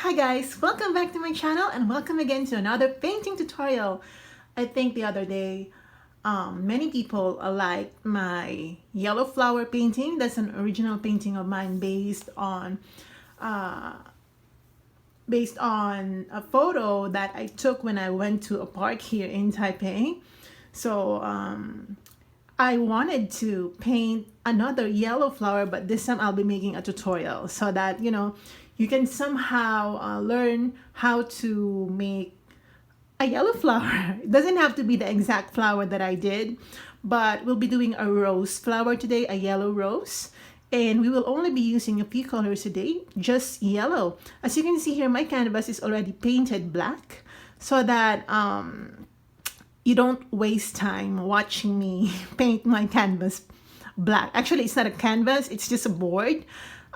Hi guys, welcome back to my channel and welcome again to another painting tutorial. I think the other day many people liked my yellow flower painting. That's an original painting of mine uh, based on a photo that I took when I went to a park here in Taipei. So I wanted to paint another yellow flower, but this time I'll be making a tutorial so that you can somehow learn how to make a yellow flower. It doesn't have to be the exact flower that I did, but we'll be doing a rose flower today, a yellow rose. And we will only be using a few colors today, just yellow. As you can see here, my canvas is already painted black so that you don't waste time watching me paint my canvas black. Actually, it's not a canvas, it's just a board.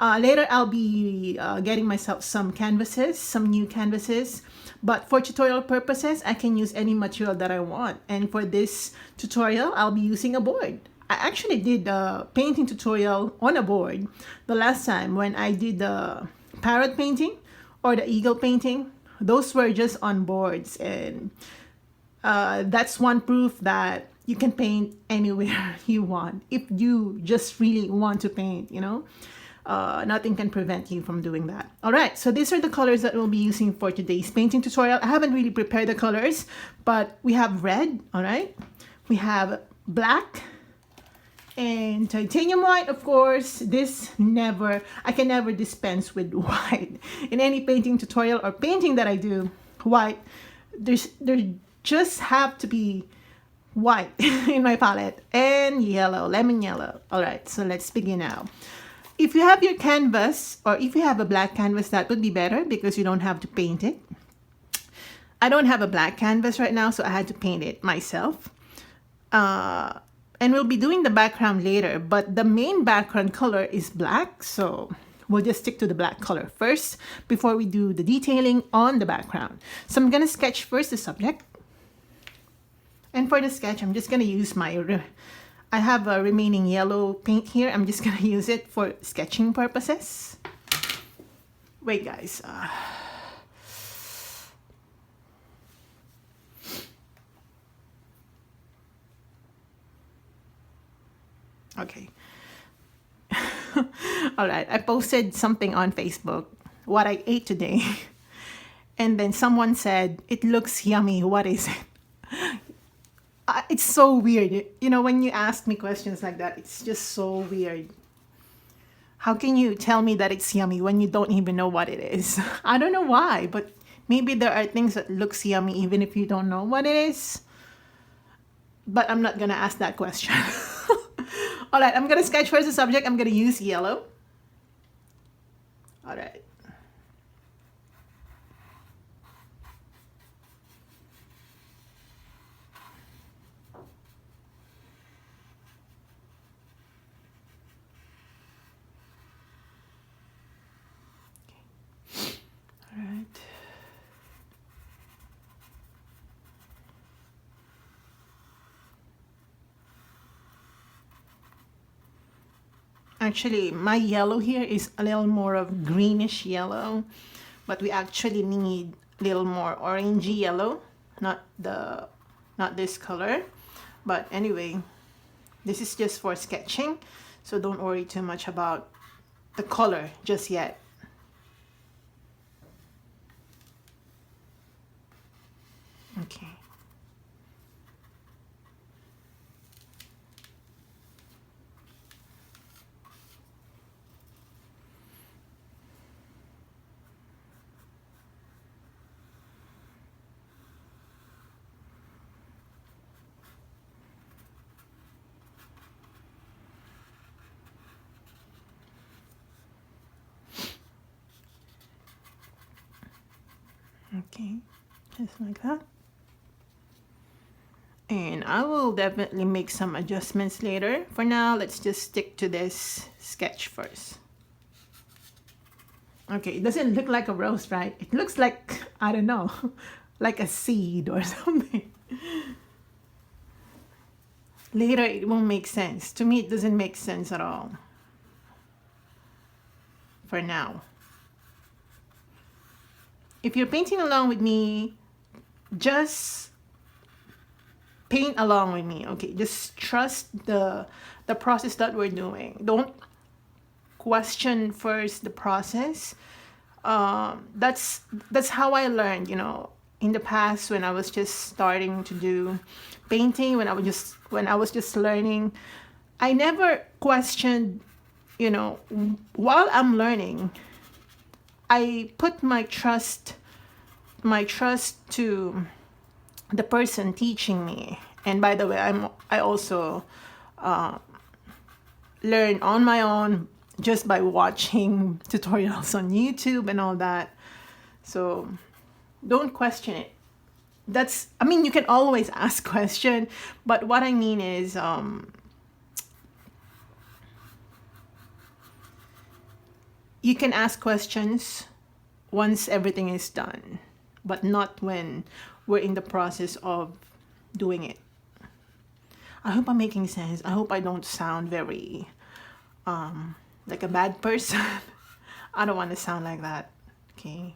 Later, I'll be getting myself some canvases, some new canvases. But for tutorial purposes, I can use any material that I want. And for this tutorial, I'll be using a board. I actually did a painting tutorial on a board the last time when I did the parrot painting or the eagle painting. Those were just on boards, and that's one proof that you can paint anywhere you want if you just really want to paint, nothing can prevent you from doing that. All right, so these are the colors that we'll be using for today's painting tutorial. I haven't really prepared the colors, but we have red, all right? We have black and titanium white, of course. I can never dispense with white. In any painting tutorial or painting that I do, white, there just have to be white in my palette, and yellow, lemon yellow. All right, so let's begin now. If you have your canvas, or if you have a black canvas, that would be better because you don't have to paint it. I don't have a black canvas right now, so I had to paint it myself. And we'll be doing the background later, but the main background color is black, so we'll just stick to the black color first before we do the detailing on the background. So I'm gonna sketch first the subject. And for the sketch, I'm just gonna use I have a remaining yellow paint here. I'm just gonna use it for sketching purposes. Wait, guys. Okay. All right. I posted something on Facebook, what I ate today. And then someone said, "It looks yummy. What is it?" It's so weird. When you ask me questions like that, it's just so weird. How can you tell me that it's yummy when you don't even know what it is? I don't know why, but maybe there are things that looks yummy even if you don't know what it is. But I'm not gonna ask that question. All right, I'm gonna sketch first the subject. I'm gonna use yellow. All right. All right. Actually, my yellow here is a little more of greenish yellow, but we actually need a little more orangey yellow, not this color. But anyway, this is just for sketching, so don't worry too much about the color just yet. Okay. Okay, just like that. And I will definitely make some adjustments later. For now, let's just stick to this sketch first. Okay, it doesn't look like a rose, right? It looks like, I don't know, like a seed or something. Later, it won't make sense. To me, it doesn't make sense at all. For now. if you're painting along with me, just paint along with me, okay? Just trust the process that we're doing. Don't question first the process. That's how I learned, you know, in the past when I was just starting to do painting, when I was just learning. I never questioned, you know, while I'm learning, I put my trust to the person teaching me. And by the way, I also learn on my own just by watching tutorials on YouTube and all that. So don't question it. I mean, you can always ask question, but what I mean is, you can ask questions once everything is done, but not when we're in the process of doing it. I hope I'm making sense. I hope I don't sound very like a bad person. I don't want to sound like that. Okay.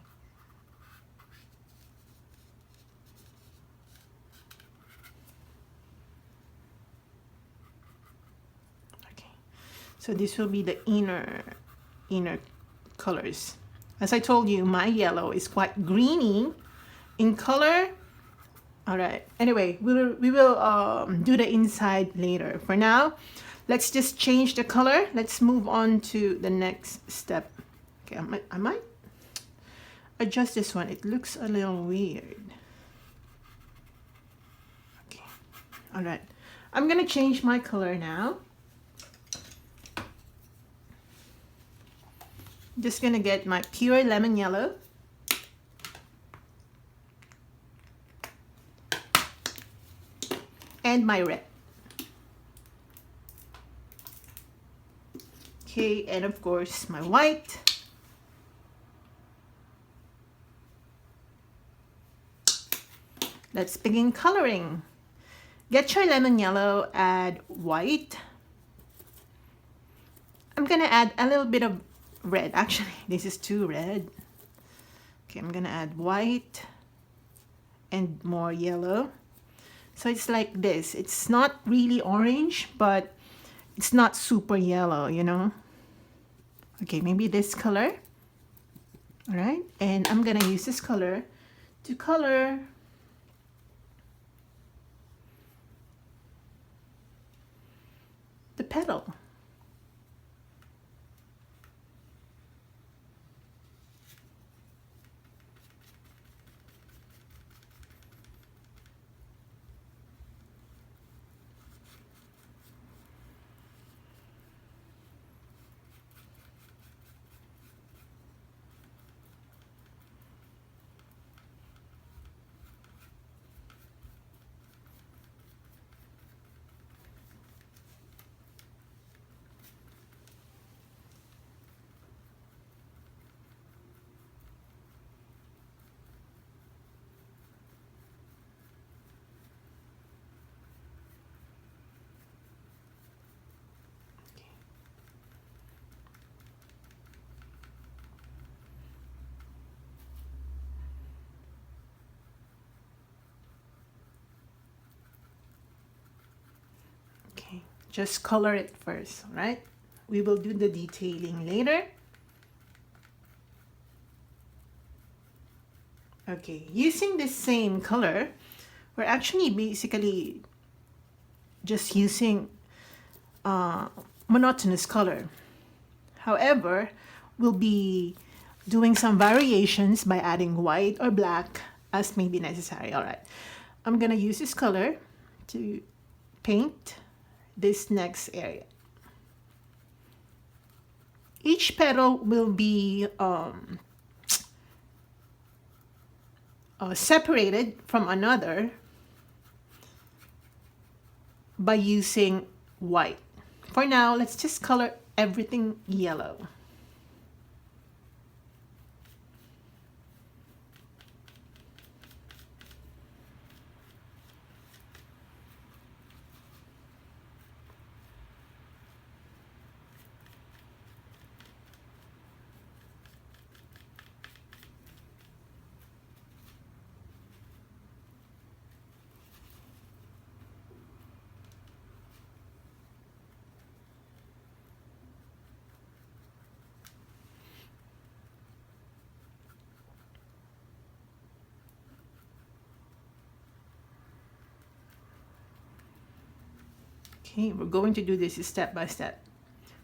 Okay. So this will be the inner colors. As I told you, my yellow is quite greeny in color. All right. Anyway, we will do the inside later. For now, let's just change the color. Let's move on to the next step. Okay, I might adjust this one. It looks a little weird. Okay. All right. I'm gonna change my color now. Just gonna get my pure lemon yellow. And my red. Okay, and of course my white. Let's begin coloring. Get your lemon yellow, add white. I'm gonna add a little bit of red. Actually, this is too red. Okay, I'm gonna add white and more yellow. So it's like this. It's not really orange, but it's not super yellow, you know? Okay, maybe this color. All right, and I'm gonna use this color to color the petal. Okay, just color it first, all right? We will do the detailing later. Okay, using the same color, we're actually basically just using monotonous color. However, we'll be doing some variations by adding white or black as may be necessary. All right, I'm gonna use this color to paint this next area. Each petal will be separated from another by using white. For now, let's just color everything yellow. Okay, we're going to do this step by step.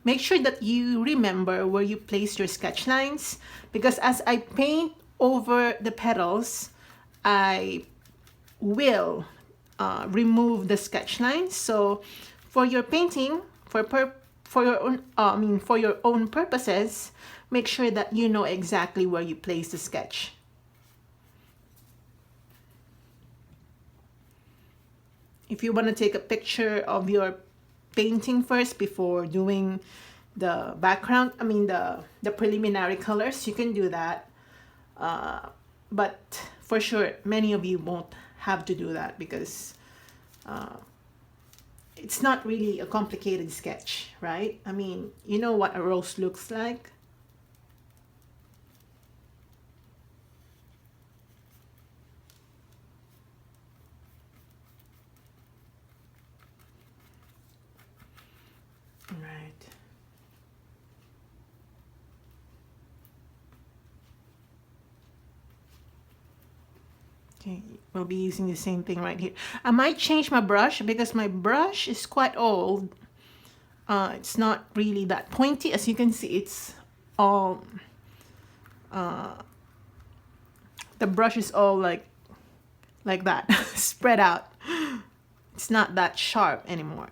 Make sure that you remember where you place your sketch lines, because as I paint over the petals, I will remove the sketch lines. So for your painting, for your own, for your own purposes, make sure that you know exactly where you place the sketch. If you want to take a picture of your painting first before doing the background, the preliminary colors, you can do that. But for sure, many of you won't have to do that, because it's not really a complicated sketch, right? You know what a rose looks like. Right. Okay, we'll be using the same thing right here. I might change my brush because my brush is quite old. It's not really that pointy. As you can see, it's all, the brush is all like that, spread out. It's not that sharp anymore.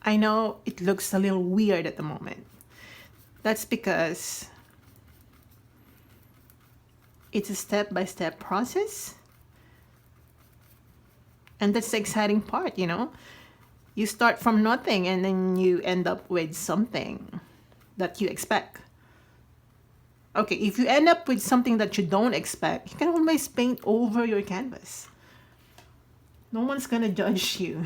I know it looks a little weird at the moment. That's because it's a step-by-step process. And that's the exciting part, you know? You start from nothing and then you end up with something that you expect. Okay, if you end up with something that you don't expect, you can always paint over your canvas. No one's gonna judge you.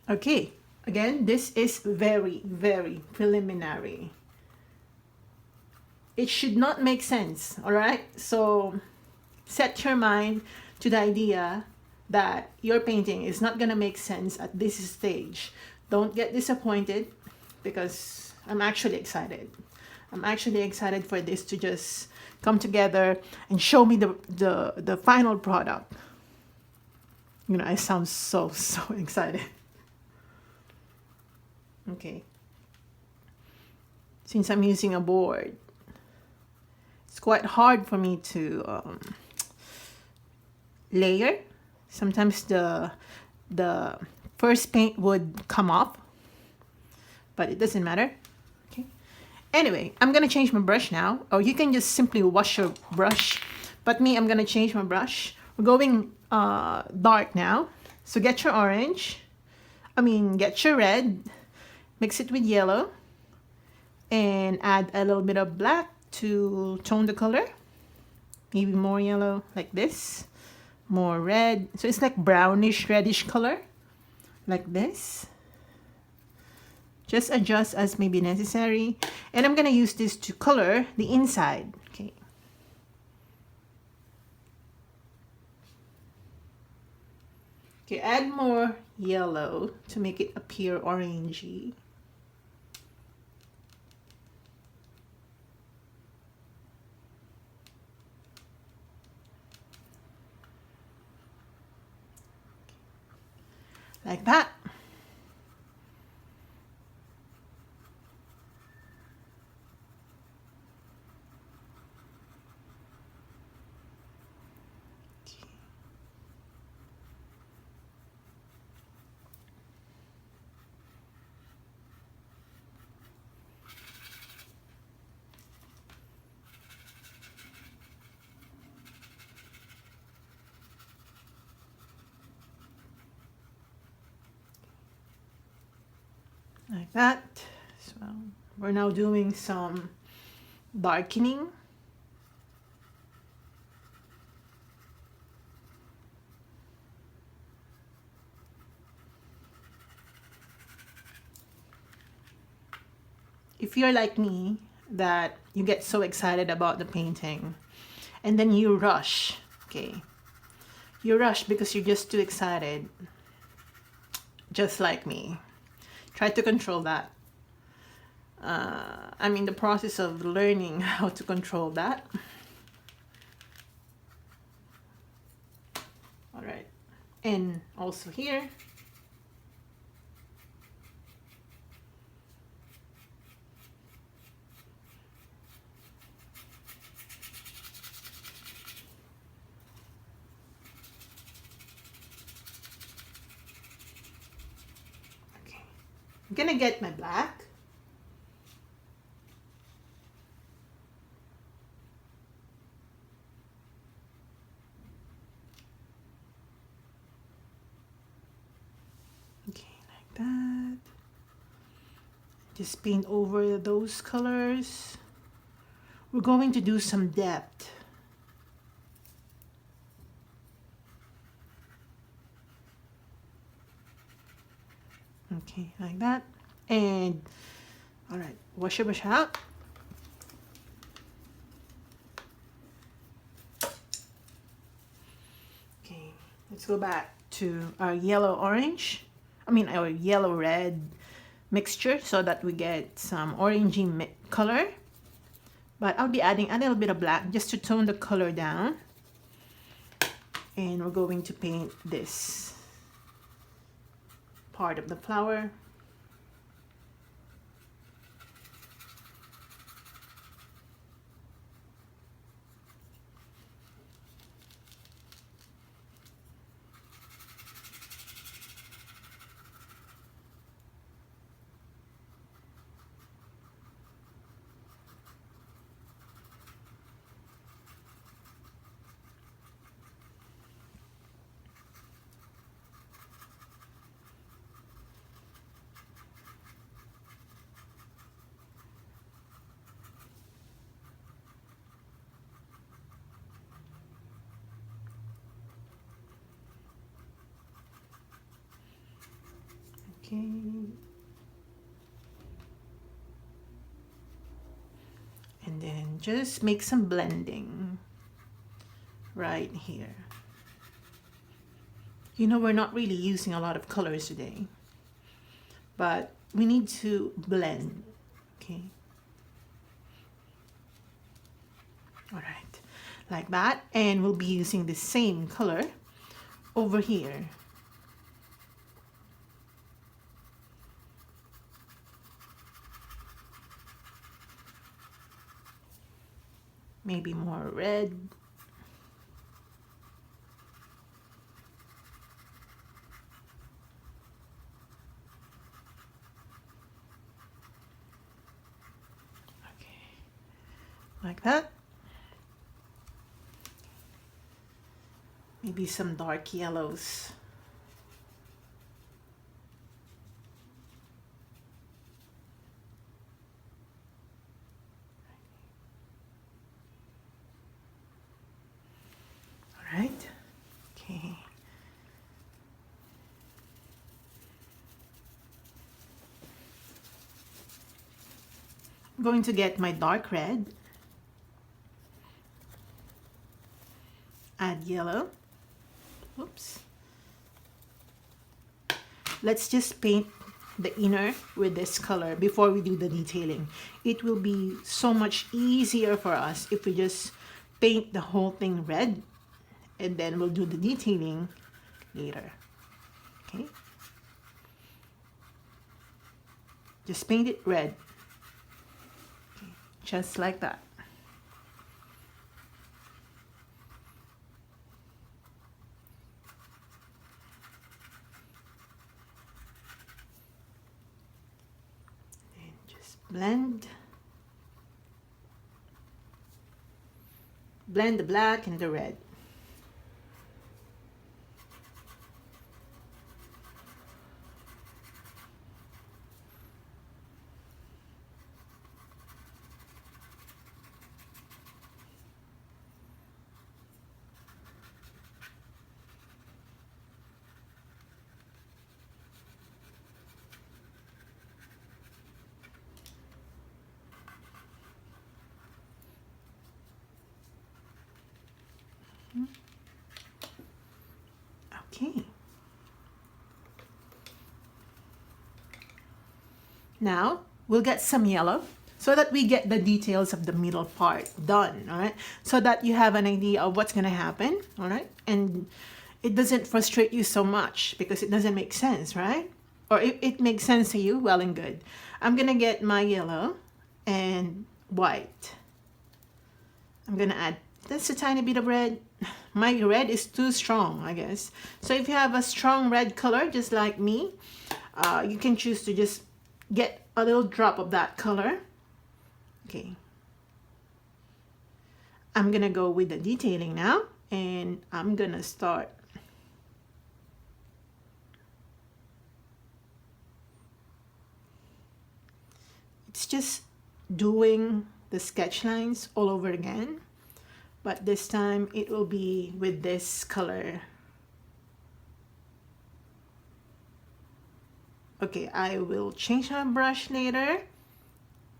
Okay, again, this is very, very preliminary. It should not make sense, all right? So set your mind to the idea that your painting is not gonna make sense at this stage. Don't get disappointed, because I'm actually excited. I'm actually excited for this to just come together and show me the final product. You know, I sound so excited. Okay, since I'm using a board, it's quite hard for me to layer. Sometimes the first paint would come off, but it doesn't matter. Okay, anyway, I'm gonna change my brush now, or you can just simply wash your brush, but me, I'm gonna change my brush. We're going dark now, so get your orange, get your red, mix it with yellow, and add a little bit of black to tone the color. Maybe more yellow like this, more red. So it's like brownish, reddish color like this. Just adjust as may be necessary. And I'm gonna use this to color the inside. Okay. Okay, add more yellow to make it appear orangey. Like that. Like that. So we're now doing some darkening. if you're like me, that you get so excited about the painting and then you rush, okay? You rush because you're just too excited, just like me. Try to control that. I'm in the process of learning how to control that. All right, and also here. Okay, I'm gonna get my black. Okay, like that. Just paint over those colors. We're going to do some depth. Okay, like that. And all right, wash your brush out. Okay, let's go back to our yellow orange. I mean our yellow red mixture so that we get some orangey color. But I'll be adding a little bit of black just to tone the color down. And we're going to paint this part of the flower. Okay. And then just make some blending right here. You know, we're not really using a lot of colors today, but we need to blend, okay? All right, like that. And we'll be using the same color over here. Maybe more red. Okay, like that. Maybe some dark yellows. All right, okay. I'm going to get my dark red, add yellow. Oops. Let's just paint the inner with this color before we do the detailing. It will be so much easier for us if we just paint the whole thing red, and then we'll do the detailing later. Okay, just paint it red. Okay. Just like that. And just blend the black and the red. Okay. Now we'll get some yellow so that we get the details of the middle part done, all right? So that you have an idea of what's gonna happen, all right? And it doesn't frustrate you so much because it doesn't make sense, right? Or if it makes sense to you, well and good. I'm gonna get my yellow and white. I'm gonna add just a tiny bit of red. My red is too strong, I guess. So if you have a strong red color, just like me, you can choose to just get a little drop of that color. Okay. I'm gonna go with the detailing now, and I'm gonna start. It's just doing the sketch lines all over again, but this time it will be with this color. Okay, I will change my brush later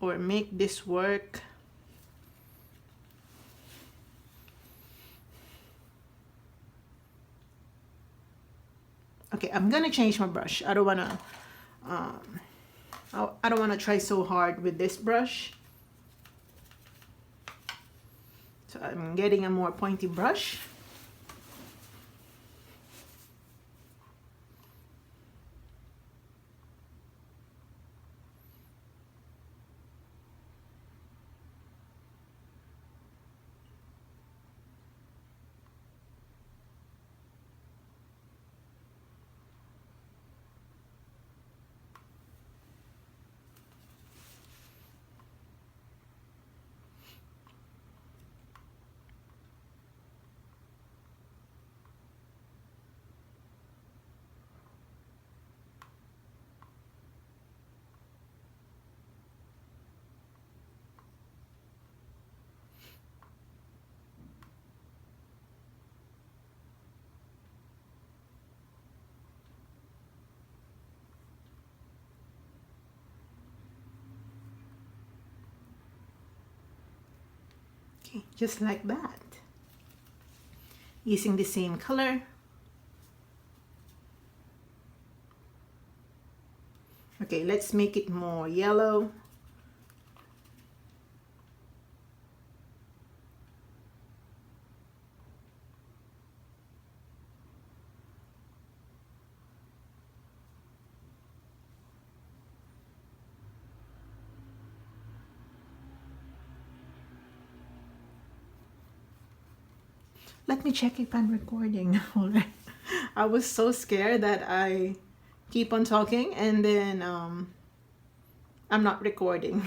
or make this work. Okay, I'm gonna change my brush. I don't wanna try so hard with this brush. So I'm getting a more pointy brush. Okay, just like that. Using the same color. Okay, let's make it more yellow. Let me check if I'm recording. All right. I was so scared that I keep on talking and then I'm not recording.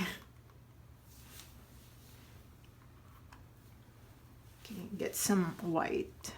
Okay, get some white.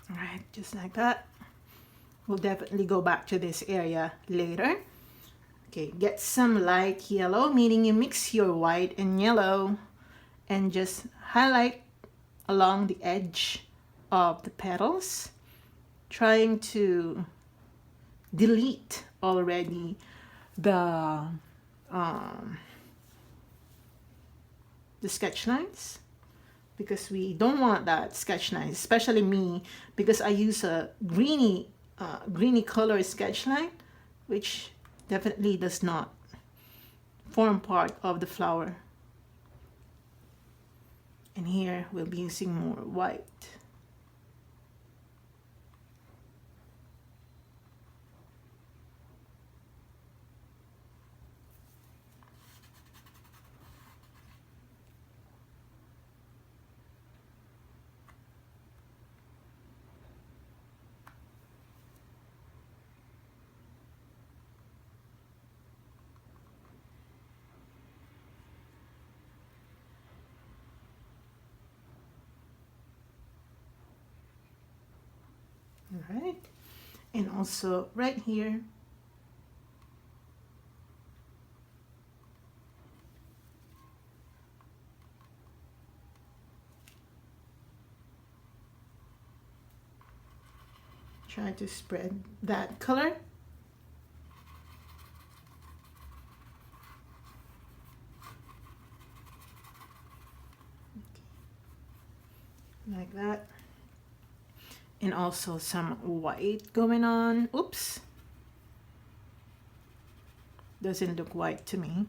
All right, just like that. We'll definitely go back to this area later. Okay, get some light yellow, meaning you mix your white and yellow and just highlight along the edge of the petals, trying to delete already the sketch lines, because we don't want that sketch lines, especially me, because I use a greeny color sketch line, which definitely does not form part of the flower. And here we'll be using more white. All right, and also right here. Try to spread that color. Like that. And also some white going on. Oops. Doesn't look white to me.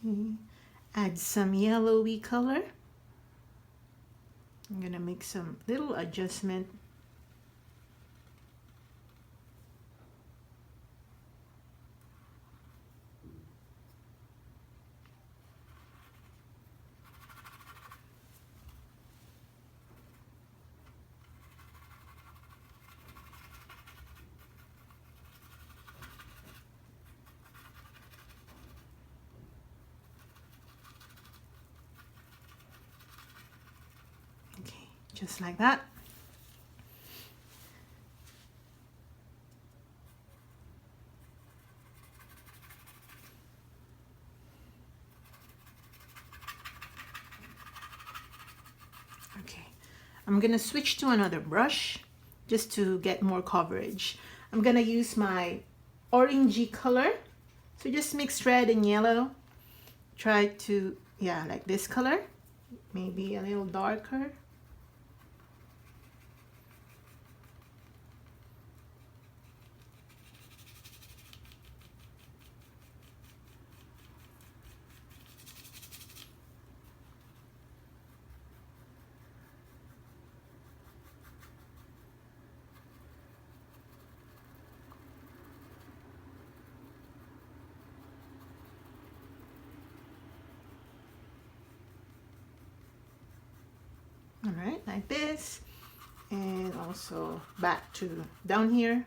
Okay. Add some yellowy color. I'm gonna make some little adjustment. Okay, just like that. Okay, I'm gonna switch to another brush just to get more coverage. I'm gonna use my orangey color. So just mix red and yellow. Try to, yeah, like this color. Maybe a little darker. All right, like this. And also back to down here.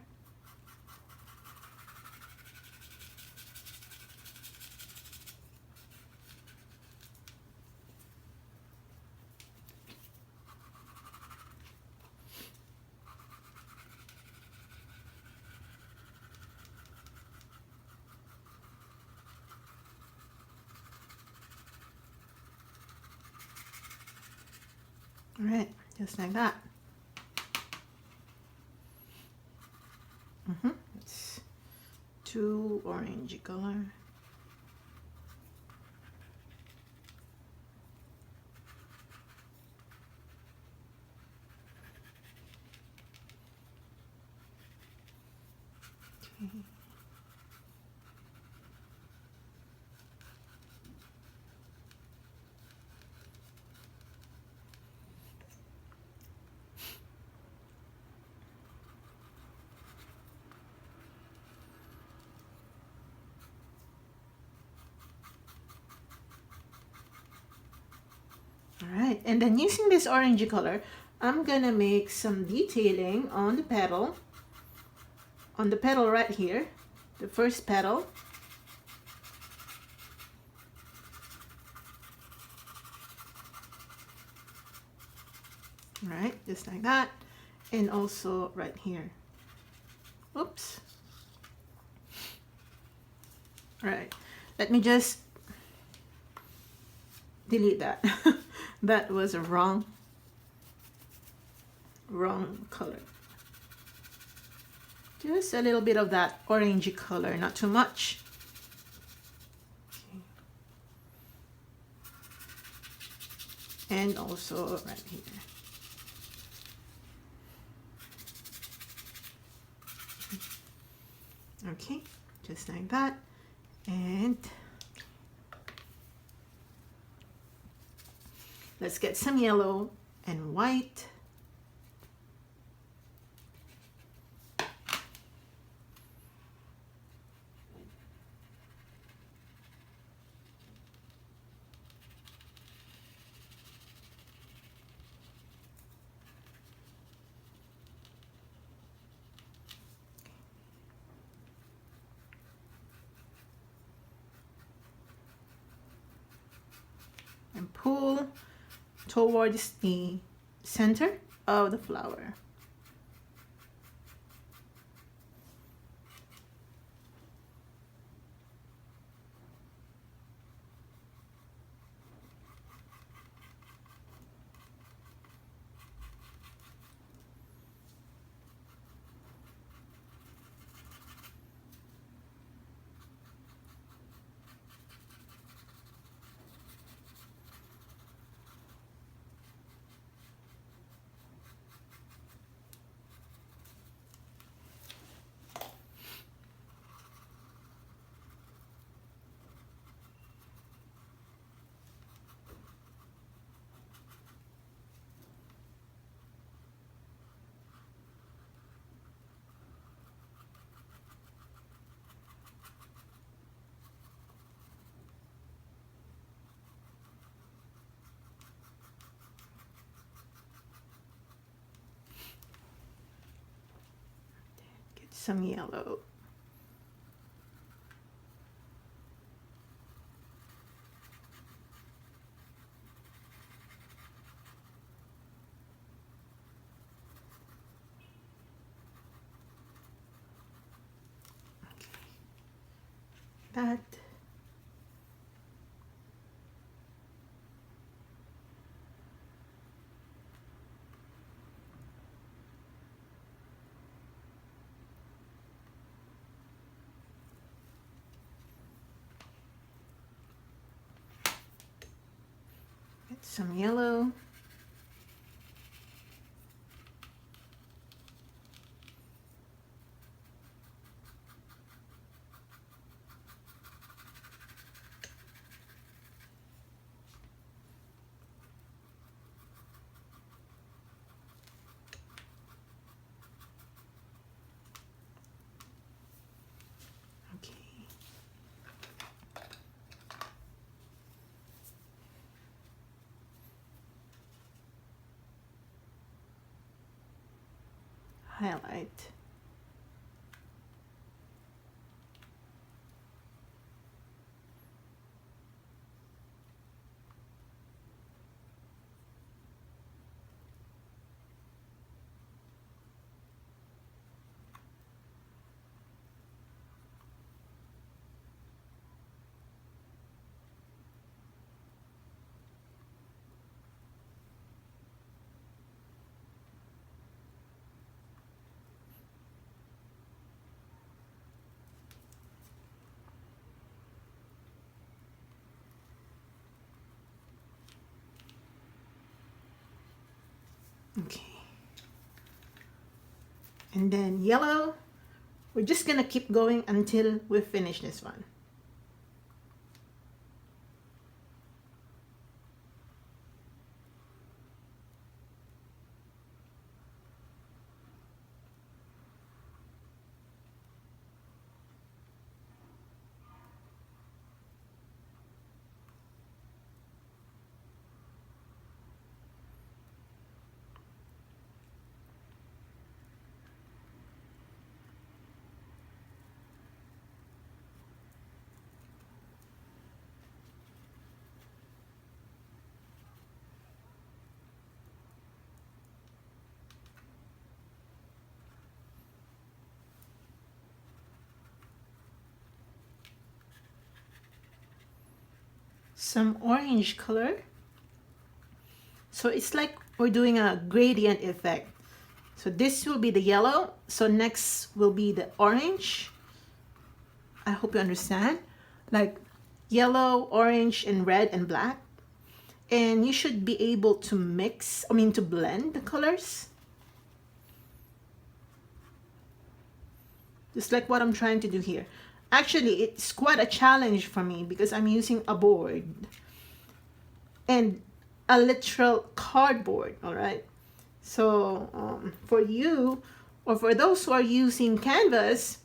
All right, just like that. It's too orangey color. Okay. All right, and then using this orangey color, I'm gonna make some detailing on the petal right here, the first petal. All right, just like that, and also right here. Oops. All right, let me just delete that. That was a wrong color. Just a little bit of that orangey color, not too much. Okay. And also right here. Okay, just like that. And let's get some yellow and white. towards the center of the flower. Get some yellow. That. Get some yellow. Highlight. Okay. And then yellow. We're just gonna keep going until we finish this one. Some orange color. So it's like we're doing a gradient effect. So this will be the yellow. So next will be the orange. I hope you understand. Like yellow, orange, and red and black. And you should be able to mix, to blend the colors. Just like what I'm trying to do here. Actually, it's quite a challenge for me because I'm using a board and a literal cardboard, all right? So for you, or for those who are using canvas,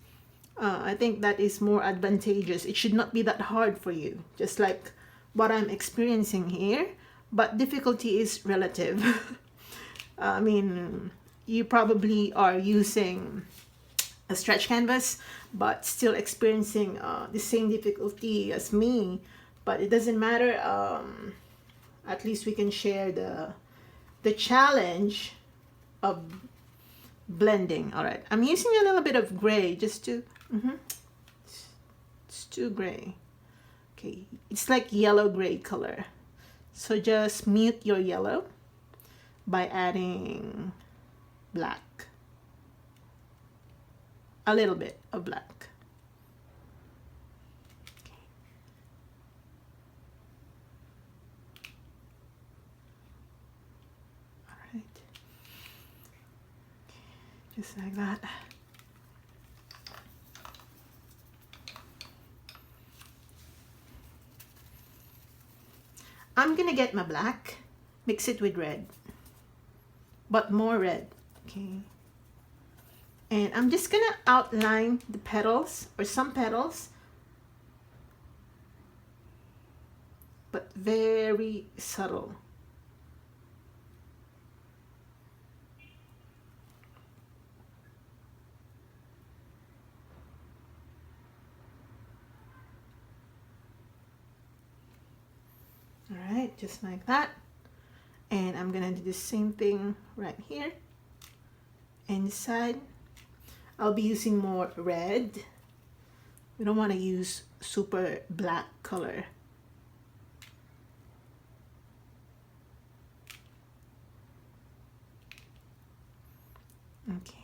I think that is more advantageous. It should not be that hard for you, just like what I'm experiencing here, but difficulty is relative. You probably are using a stretch canvas, but still experiencing the same difficulty as me, but it doesn't matter. at least we can share the challenge of blending. All right, I'm using a little bit of gray just to, it's too gray. Okay, it's like yellow gray color. So just mute your yellow by adding black. A little bit of black. Okay. All right. Just like that. I'm gonna get my black, mix it with red, but more red, okay? And I'm just gonna outline the petals, or some petals, but very subtle. All right, just like that. And I'm gonna do the same thing right here. Inside, I'll be using more red. We don't want to use super black color. Okay.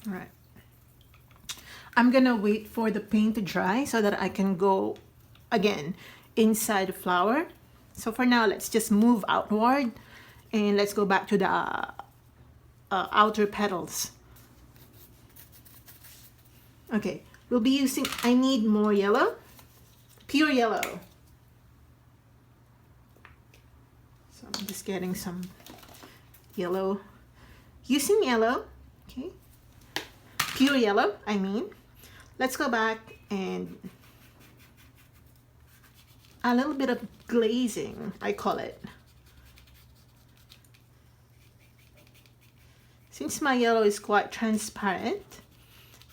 All right. I'm gonna wait for the paint to dry so that I can go again inside the flower. So for now, let's just move outward and let's go back to the outer petals. Okay, we'll be using, I need more yellow, pure yellow. So I'm just getting some yellow, using yellow, okay, pure yellow, I mean. Let's go back and a little bit of glazing, I call it. Since my yellow is quite transparent,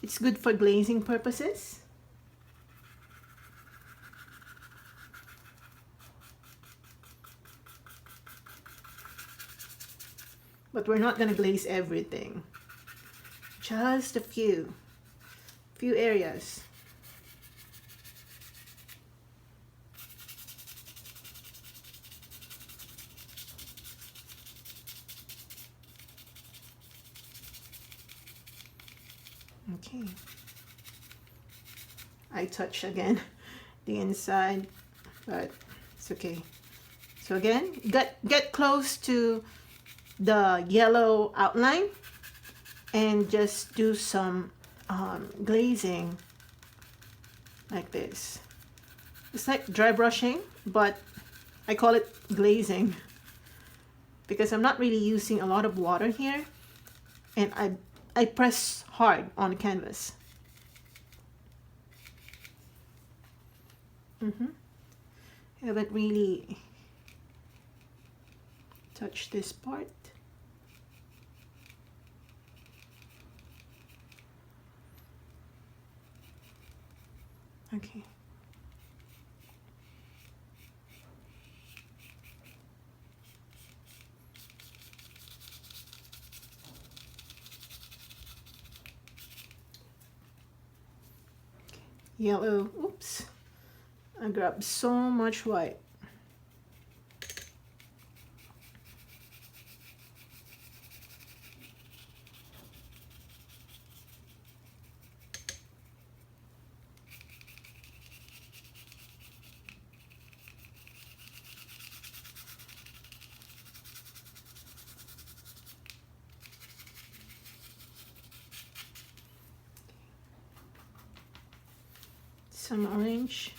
it's good for glazing purposes. But we're not going to glaze everything. Just a few areas. Okay. I touch again the inside, but it's okay. So again, get close to the yellow outline and just do some glazing like this. It's like dry brushing, but I call it glazing because I'm not really using a lot of water here, and I press hard on the canvas. I haven't really touched this part. Okay. Yellow, oops. I grabbed so much white. Some orange.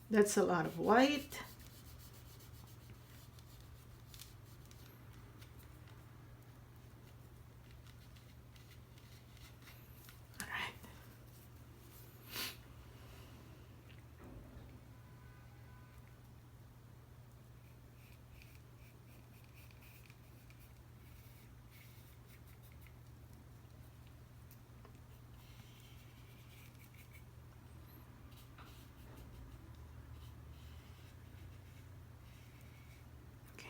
That's a lot of white. All right. Okay.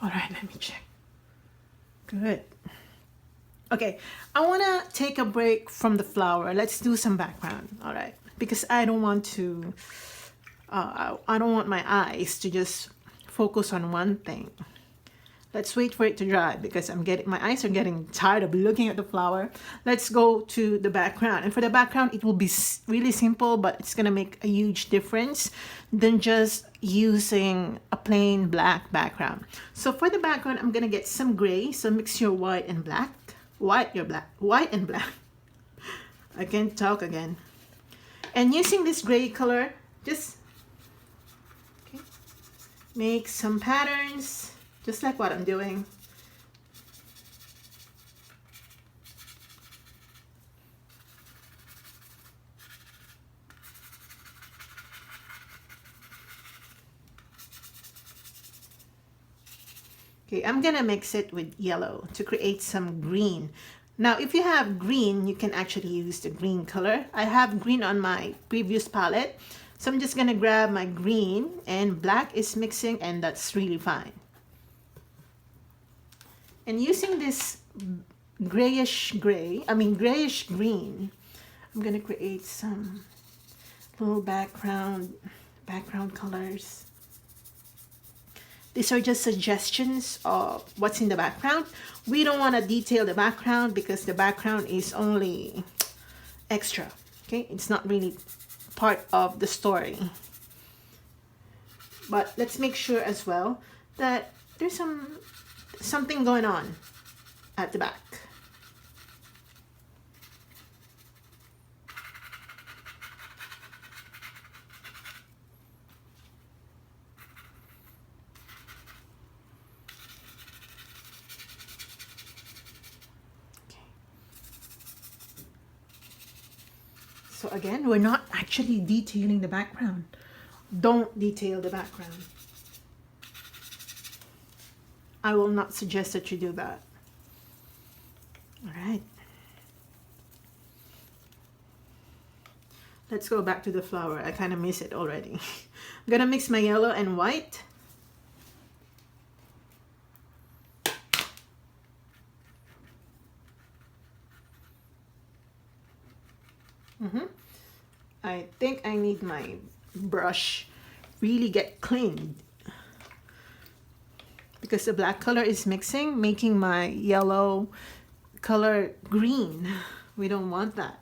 All right, let me check. Good. Okay, I want to take a break from the flower. Let's do some background, all right? Because I don't want to, I don't want my eyes to just focus on one thing. Let's wait for it to dry because my eyes are getting tired of looking at the flower. Let's go to the background. And for the background, it will be really simple, but it's gonna make a huge difference than just using a plain black background. So for the background, I'm gonna get some gray. So mix your white and black. White and black. I can't talk again. And using this gray color, just make some patterns, just like what I'm doing. Okay, I'm gonna mix it with yellow to create some green. Now, if you have green, you can actually use the green color. I have green on my previous palette, so I'm just gonna grab my green, and black is mixing, and that's really fine. And using this grayish green, I'm gonna create some little background colors. These are just suggestions of what's in the background. We don't want to detail the background because the background is only extra, okay? It's not really part of the story. But let's make sure as well that there's something going on at the back. So again, we're not actually detailing the background. Don't detail the background. I will not suggest that you do that. All right. Let's go back to the flower. I kind of miss it already. I'm gonna mix my yellow and white. I think I need my brush really get cleaned because the black color is mixing, making my yellow color green. We don't want that.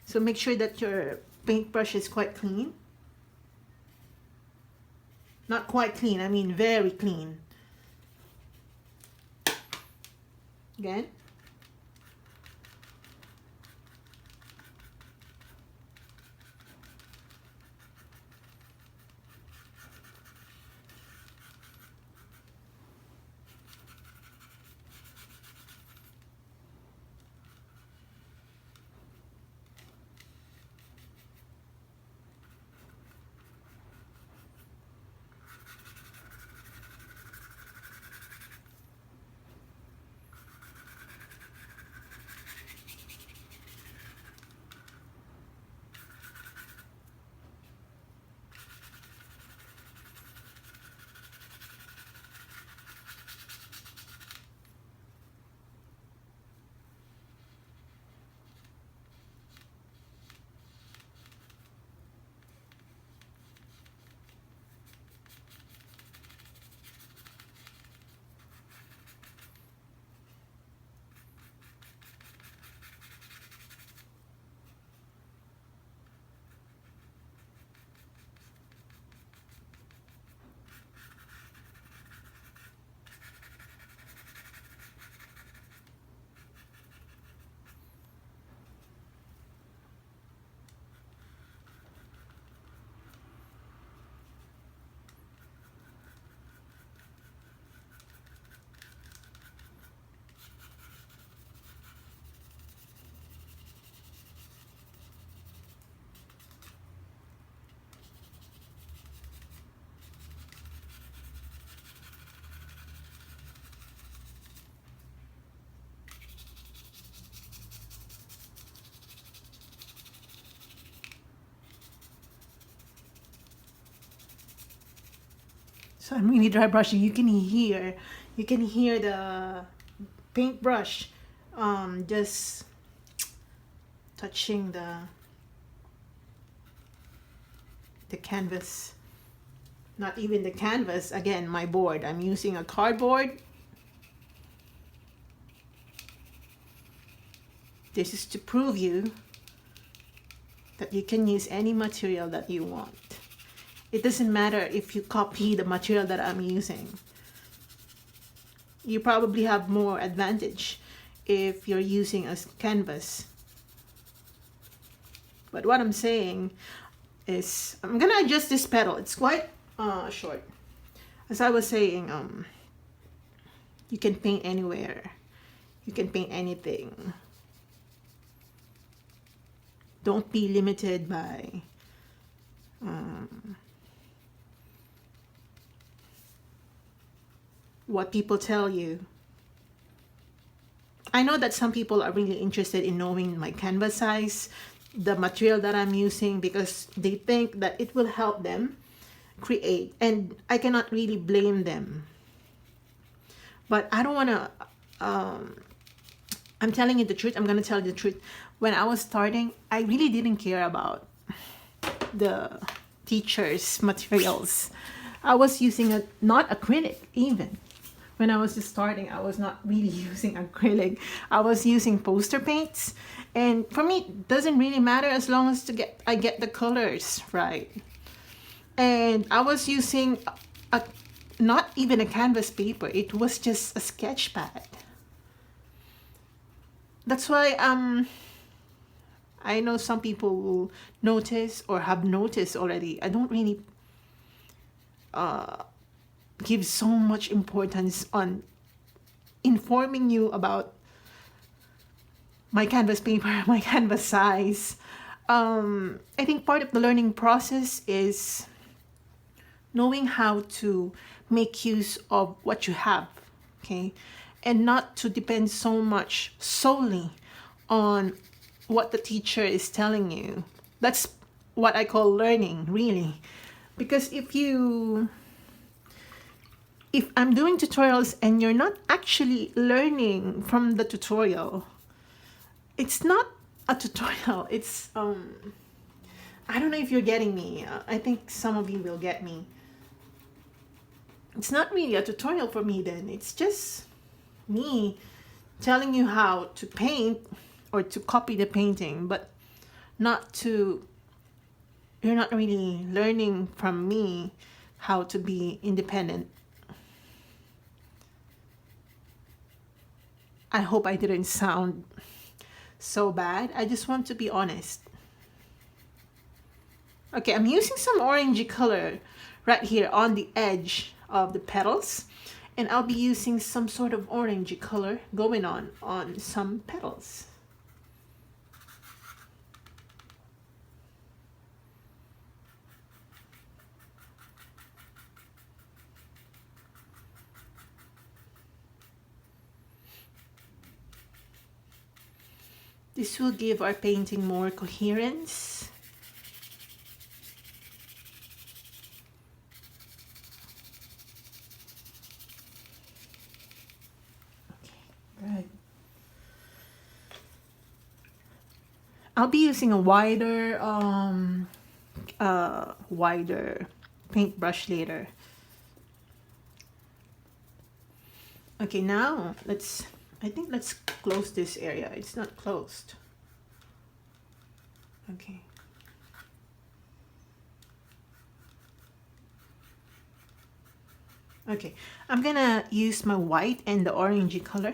So make sure that your paintbrush is quite clean. Not quite clean, I mean very clean. Again. So I'm really dry brushing. You can hear the paintbrush just touching the canvas. Not even the canvas, again, my board. I'm using a cardboard. This is to prove you that you can use any material that you want. It doesn't matter if you copy the material that I'm using. You probably have more advantage if you're using a canvas. But what I'm saying is, I'm gonna adjust this petal. It's quite short. As I was saying, you can paint anywhere. You can paint anything. Don't be limited by what people tell you. I know that some people are really interested in knowing my canvas size, the material that I'm using, because they think that it will help them create, and I cannot really blame them. But I don't want to, I'm telling you the truth. I'm going to tell you the truth. When I was starting, I really didn't care about the teacher's materials. I was using not acrylic even. When I was just starting, I was not really using acrylic. I was using poster paints. And for me, it doesn't really matter as long as I get the colors right. And I was using not even a canvas paper. It was just a sketch pad. That's why I know some people will notice or have noticed already. I don't really give so much importance on informing you about my canvas paper, my canvas size. I think part of the learning process is knowing how to make use of what you have, okay? And not to depend so much solely on what the teacher is telling you. That's what I call learning, really. Because if I'm doing tutorials and you're not actually learning from the tutorial, it's not a tutorial. It's I don't know if you're getting me. I think some of you will get me. It's not really a tutorial for me then. It's just me telling you how to paint or to copy the painting, but you're not really learning from me how to be independent. I hope I didn't sound so bad. I just want to be honest. Okay, I'm using some orangey color right here on the edge of the petals, and I'll be using some sort of orangey color going on some petals. This will give our painting more coherence. Okay, good. I'll be using a wider paintbrush later. Okay, now let's close this area. It's not closed. Okay. Okay, I'm gonna use my white and the orangey color.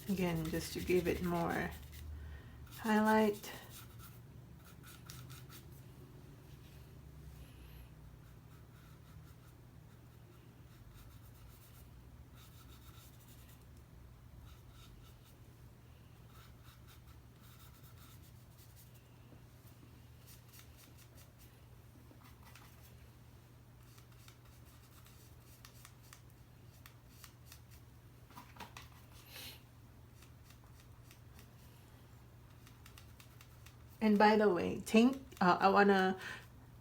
Again, just to give it more highlight. And by the way, I want to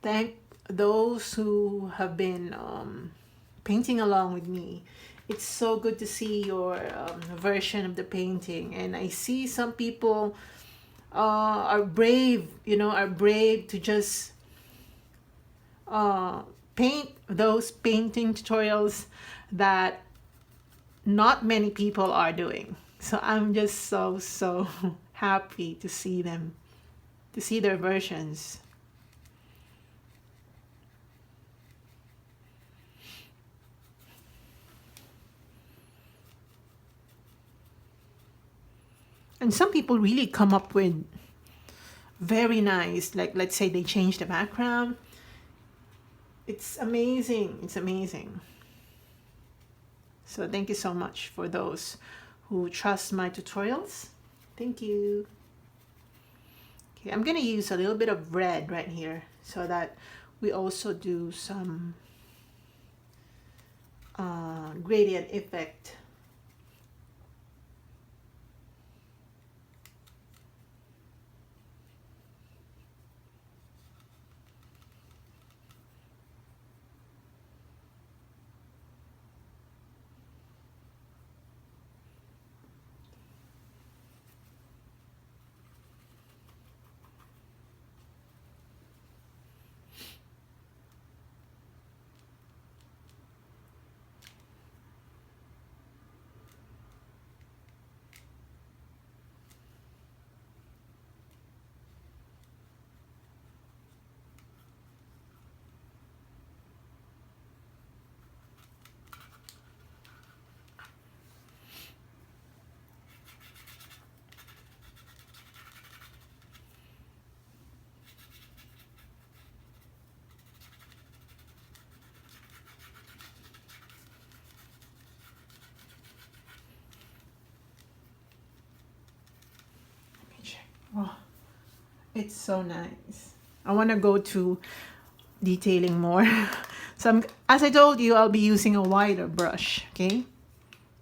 thank those who have been painting along with me. It's so good to see your version of the painting, and I see some people are brave, are brave to just paint those painting tutorials that not many people are doing. So I'm just so happy to see them, to see their versions. And some people really come up with very nice, like let's say they change the background. It's amazing. It's amazing. So thank you so much for those who trust my tutorials. Thank you. Okay, I'm gonna use a little bit of red right here so that we also do some gradient effect. Oh, it's so nice. I want to go to detailing more. So as I told you, I'll be using a wider brush, okay?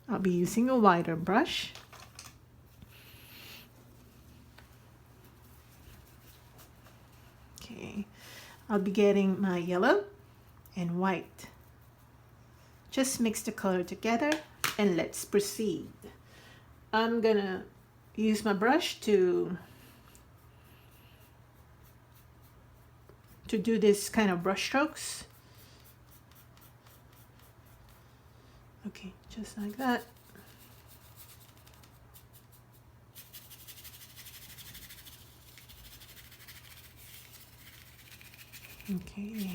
I'll be using a wider brush. Okay, I'll be getting my yellow and white. Just mix the color together and let's proceed. I'm gonna use my brush to do this kind of brush strokes. Okay, just like that. Okay.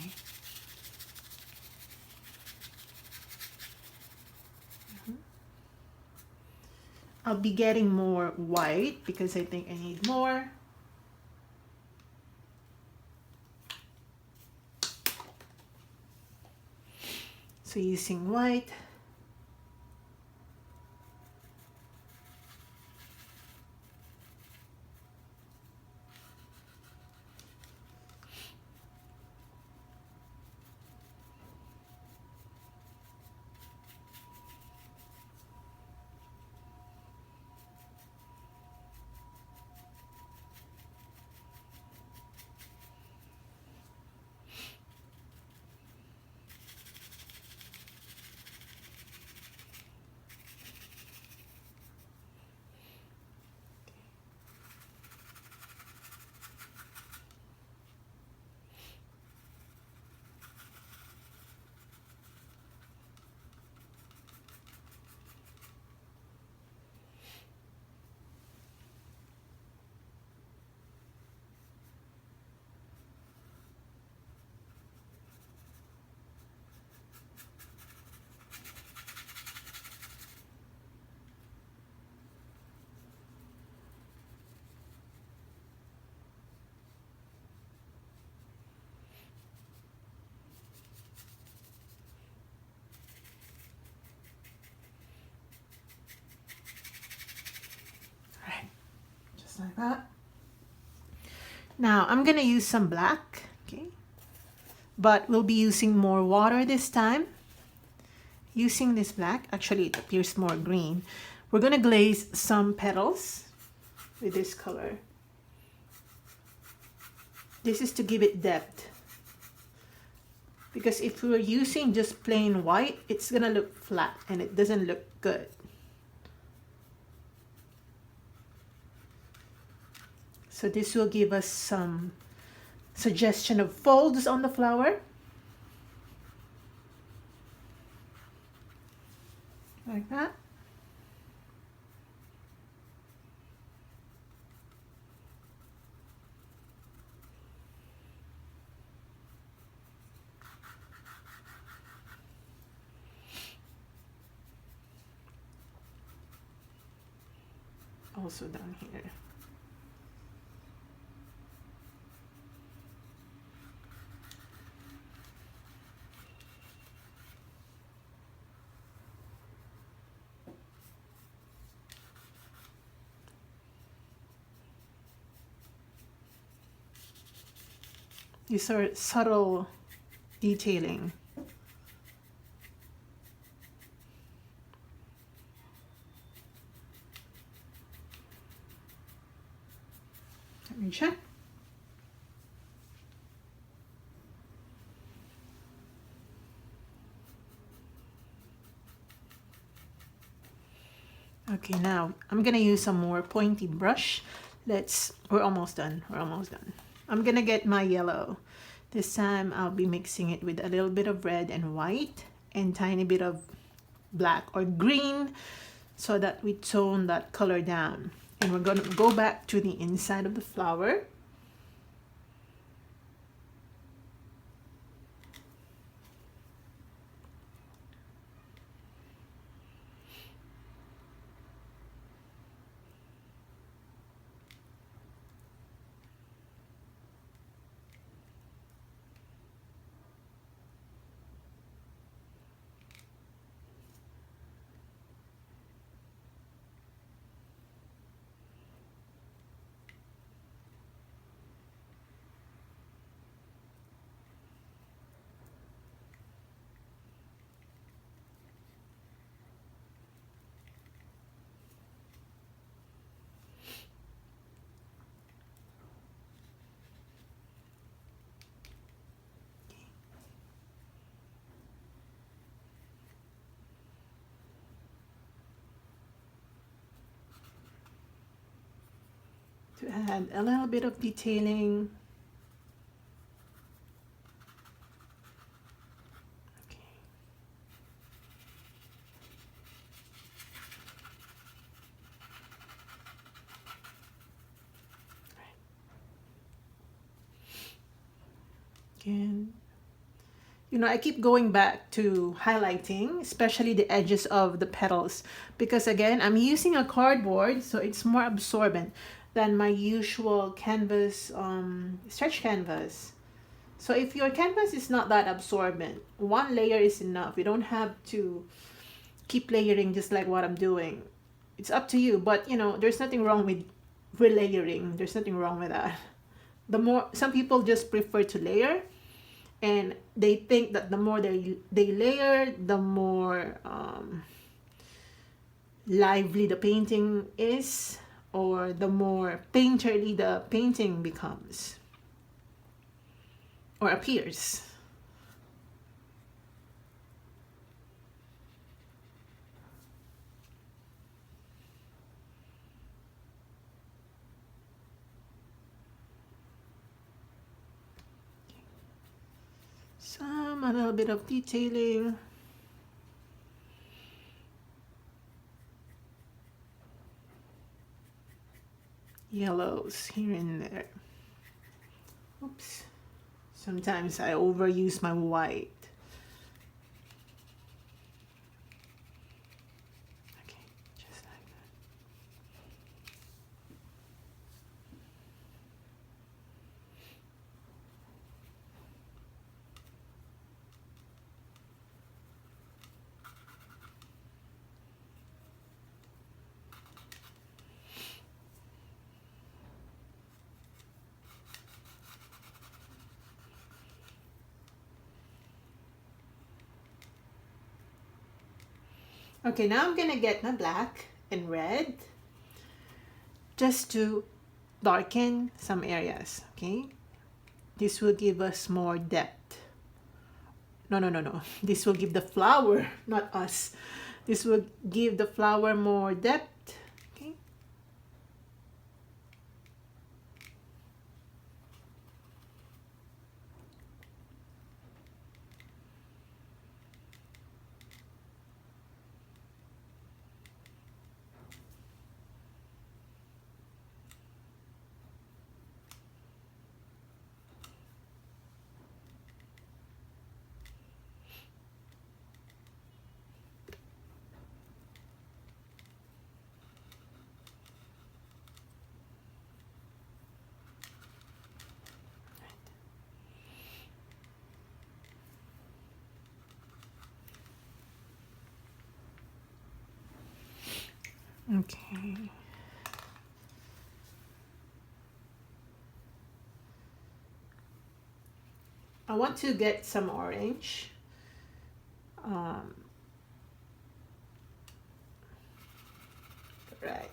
I'll be getting more white because I think I need more. So using white. Like that. Now I'm gonna use some black, okay, but we'll be using more water this time. Using this black, actually it appears more green. We're gonna glaze some petals with this color. This is to give it depth. Because if we're using just plain white, it's gonna look flat and it doesn't look good. So this will give us some suggestion of folds on the flower. Like that. Also down here. These are subtle detailing. Let me check. Okay, now I'm gonna use some more pointy brush. We're almost done. We're almost done. I'm gonna get my yellow. This time I'll be mixing it with a little bit of red and white and tiny bit of black or green so that we tone that color down. And we're gonna go back to the inside of the flower. To add a little bit of detailing. Okay. Again, you know, I keep going back to highlighting, especially the edges of the petals, because again, I'm using a cardboard, so it's more absorbent than my usual canvas, stretch canvas. So if your canvas is not that absorbent, one layer is enough. You don't have to keep layering just like what I'm doing. It's up to you, but you know, there's nothing wrong with relayering. There's nothing wrong with that. Some people just prefer to layer, and they think that the more they layer, the more lively the painting is, or the more painterly the painting becomes or appears. A little bit of detailing. Yellows here and there. Oops. Sometimes I overuse my white. Okay, just like that. Okay, now I'm gonna get my black and red just to darken some areas, okay? This will give us more depth. No, no, no, no. This will give the flower, not us. This will give the flower more depth. Okay. Okay. I want to get some orange. Right.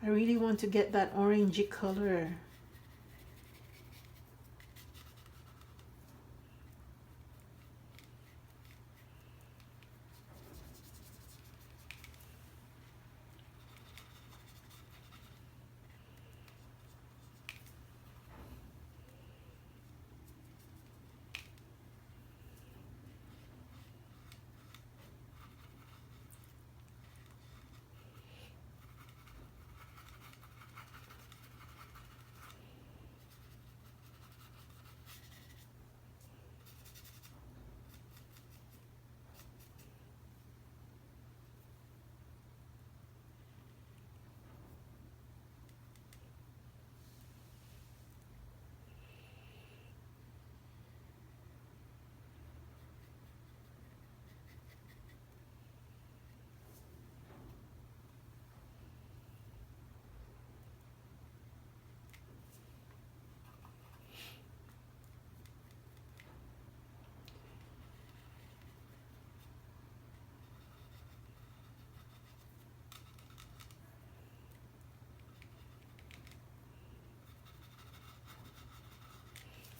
I really want to get that orangey color.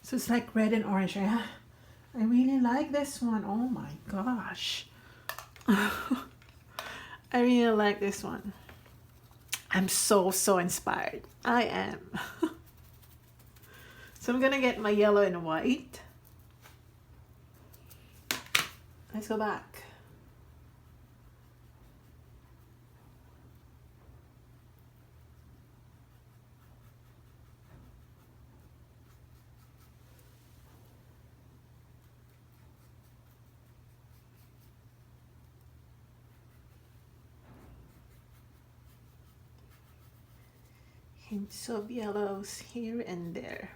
So it's like red and orange. I really like this one. Oh my gosh. I really like this one. I'm so inspired. I am. So I'm gonna get my yellow and white. Let's go back. Hints of yellows here and there.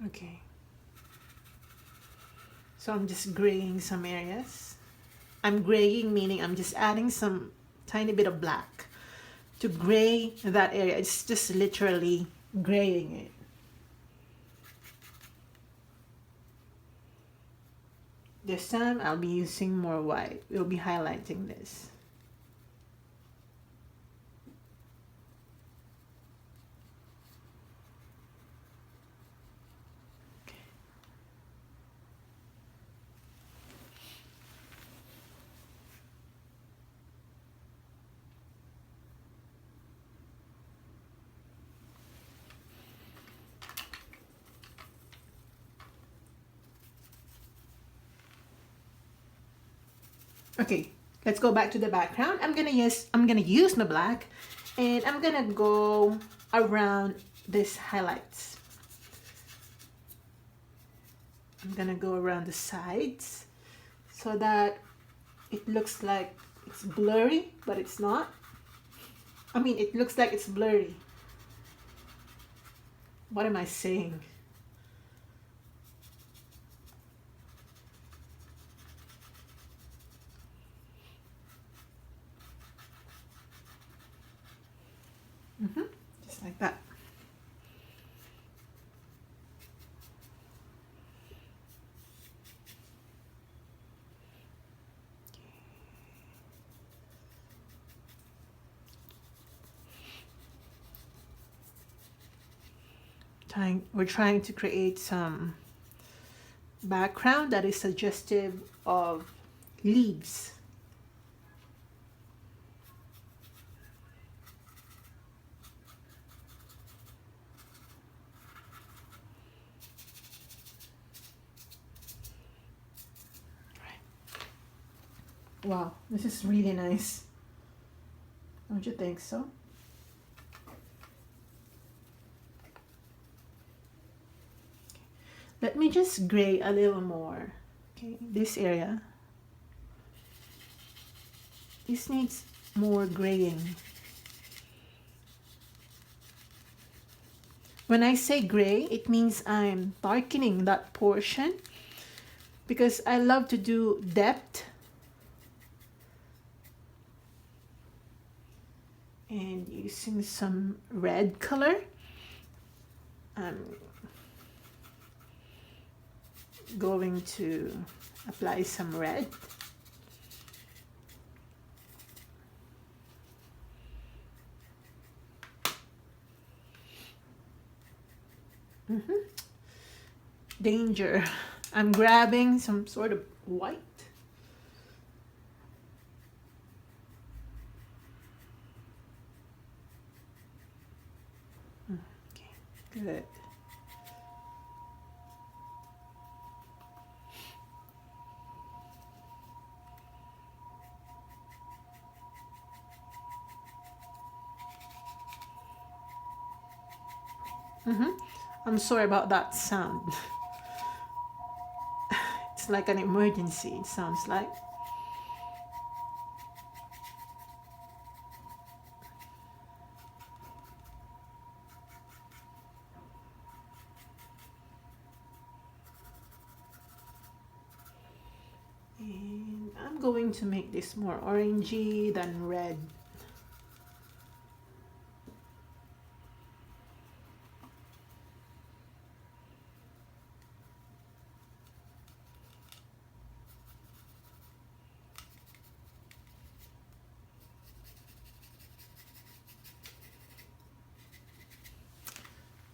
Okay. So I'm just graying some areas. I'm graying meaning I'm just adding some tiny bit of black to gray that area. It's just literally graying it. This time I'll be using more white. We'll be highlighting this. Okay, let's go back to the background. I'm gonna use my black, and I'm gonna go around this highlights. I'm gonna go around the sides so that it looks like it's blurry, but it's not. I mean, it looks like it's blurry. What am I saying? Just like that. We're trying to create some background that is suggestive of leaves. Wow, this is really nice. Don't you think so? Let me just gray a little more. Okay, this area. This needs more graying. When I say gray, it means I'm darkening that portion because I love to do depth. And using some red color, I'm going to apply some red. Danger. I'm grabbing some sort of white. Okay, good. I'm sorry about that sound. It's like an emergency, it sounds like. And I'm going to make this more orangey than red.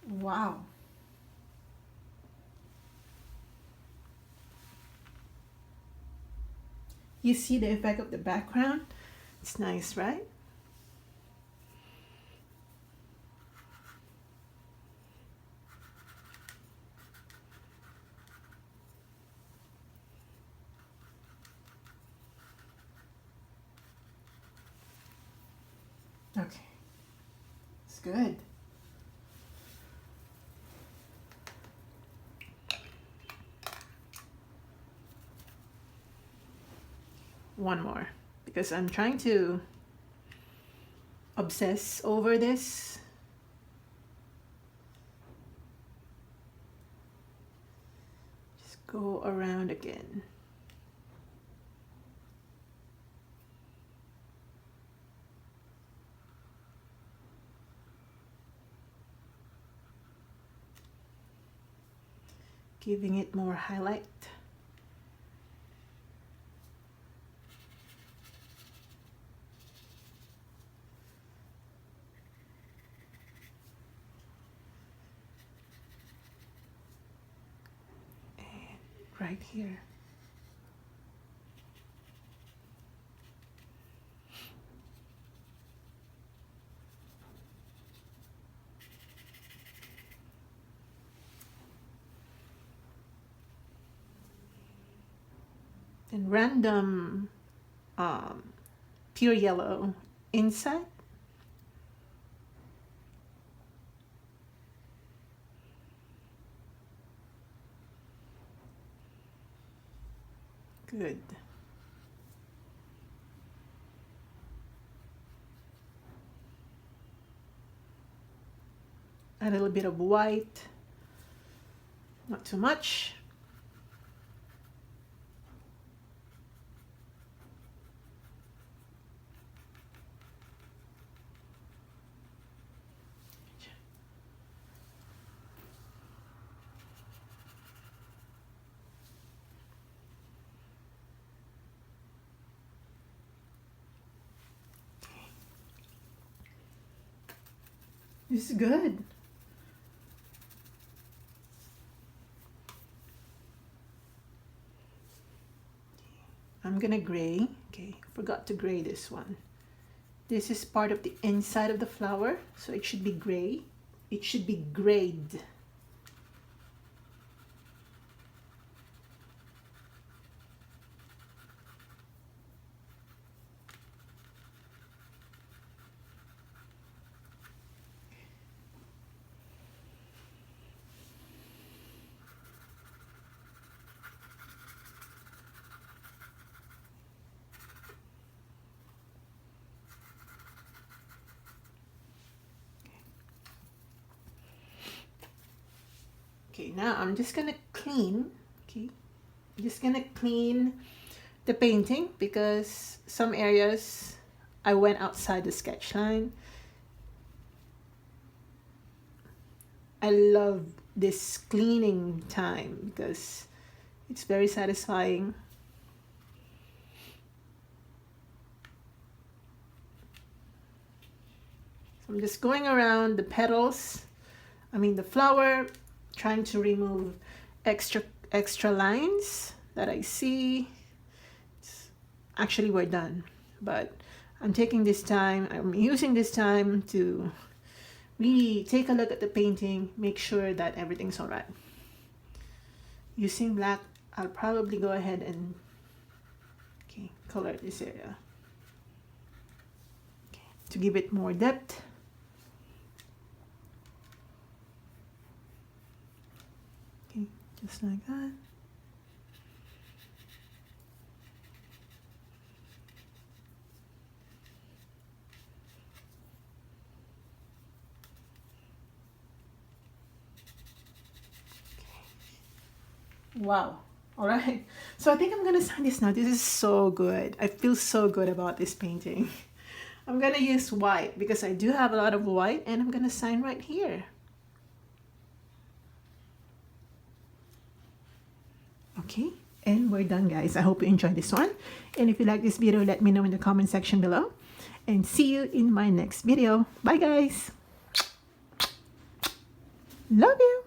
Wow. You see the effect of the background? It's nice, right? Okay. It's good. One more, because I'm trying to obsess over this. Just go around again. Giving it more highlight. Right here. And random pure yellow inside. Good. A little bit of white, not too much. This is good. I'm gonna gray. Okay, forgot to gray this one. This is part of the inside of the flower, so it should be gray. It should be grayed. Okay, now I'm just gonna clean. Okay, I'm just gonna clean the painting because some areas I went outside the sketch line. I love this cleaning time because it's very satisfying. So I'm just going around the petals, the flower, trying to remove extra lines that I see. Actually, we're done, but I'm taking this time, I'm using this time to really take a look at the painting, make sure that everything's all right. Using black, I'll probably go ahead and color this area to give it more depth. Just like that. Wow. All right. So I think I'm gonna sign this now. This is so good. I feel so good about this painting. I'm gonna use white because I do have a lot of white, and I'm gonna sign right here. Okay, and we're done, guys. I hope you enjoyed this one, and if you like this video, let me know in the comment section below, and see you in my next video. Bye, guys. Love you.